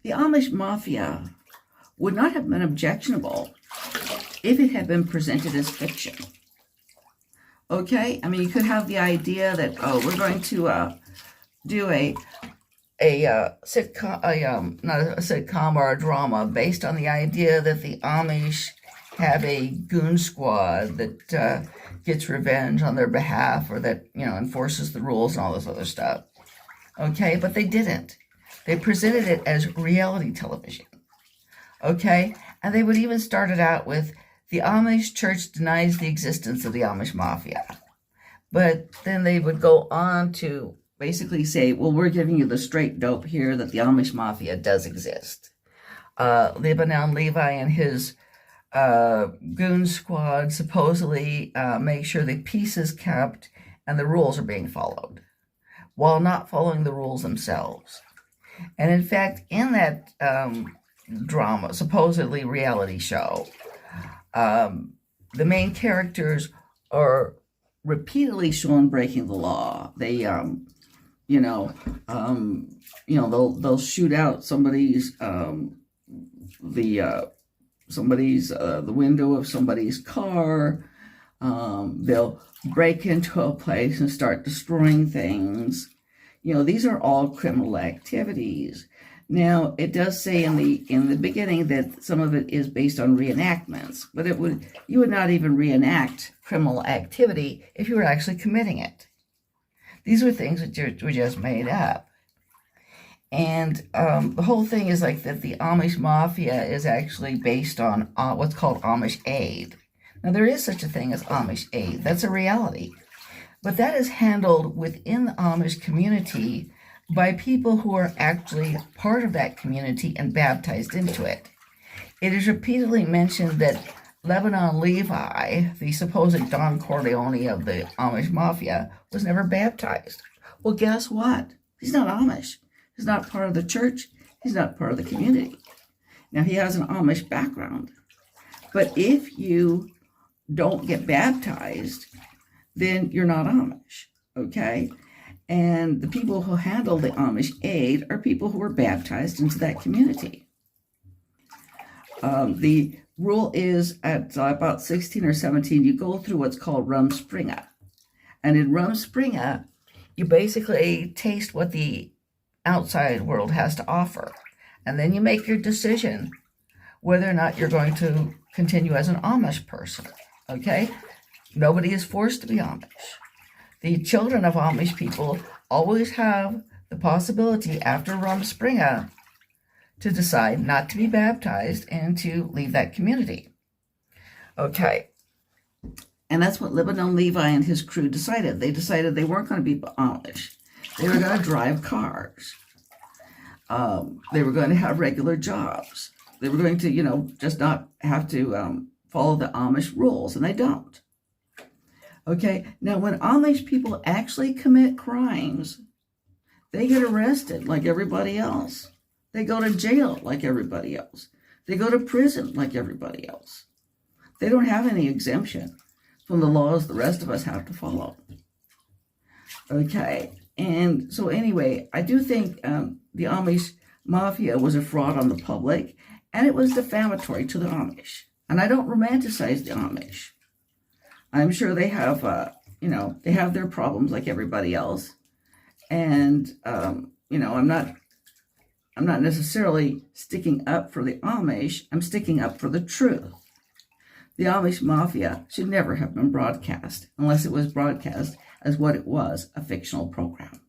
The Amish Mafia would not have been objectionable if it had been presented as fiction. Okay? I mean, you could have the idea that, oh, we're going to do a sitcom, not a sitcom or a drama based on the idea that the Amish have a goon squad that gets revenge on their behalf, or that, enforces the rules and all this other stuff. Okay? But they didn't. They presented it as reality television. Okay? And they would even start it out with, the Amish church denies the existence of the Amish Mafia. But then they would go on to basically say, well, we're giving you the straight dope here that the Amish Mafia does exist. Lebanon Levi and his goon squad supposedly make sure the peace is kept and the rules are being followed, while not following the rules themselves. And in fact, in that drama, supposedly reality show, the main characters are repeatedly shown breaking the law. They, they'll shoot out somebody's the window of somebody's car. They'll break into a place and start destroying things. These are all criminal activities. Now, it does say in the beginning that some of it is based on reenactments, but you would not even reenact criminal activity if you were actually committing it. These were things that were just made up. And the whole thing is like that the Amish Mafia is actually based on what's called Amish aid. Now, there is such a thing as Amish aid. That's a reality. But that is handled within the Amish community by people who are actually part of that community and baptized into it. It is repeatedly mentioned that Lebanon Levi, the supposed Don Corleone of the Amish Mafia, was never baptized. Well, guess what? He's not Amish. He's not part of the church. He's not part of the community. Now, he has an Amish background. But if you don't get baptized, then you're not Amish, okay? And the people who handle the Amish aid are people who were baptized into that community. The rule is at about 16 or 17, you go through what's called Rumspringa. And in Rumspringa, you basically taste what the outside world has to offer. And then you make your decision whether or not you're going to continue as an Amish person, okay? Nobody is forced to be Amish. The children of Amish people always have the possibility after Rumspringa to decide not to be baptized and to leave that community. Okay. And that's what Lebanon Levi and his crew decided. They decided they weren't going to be Amish. They were going to drive cars. They were going to have regular jobs. They were going to, just not have to follow the Amish rules, and they don't. Okay, now when Amish people actually commit crimes, they get arrested like everybody else. They go to jail like everybody else. They go to prison like everybody else. They don't have any exemption from the laws the rest of us have to follow. Okay, and so anyway, I do think the Amish Mafia was a fraud on the public, and it was defamatory to the Amish. And I don't romanticize the Amish. I'm sure they have, they have their problems like everybody else. And, I'm not necessarily sticking up for the Amish. I'm sticking up for the truth. The Amish Mafia should never have been broadcast unless it was broadcast as what it was, a fictional program.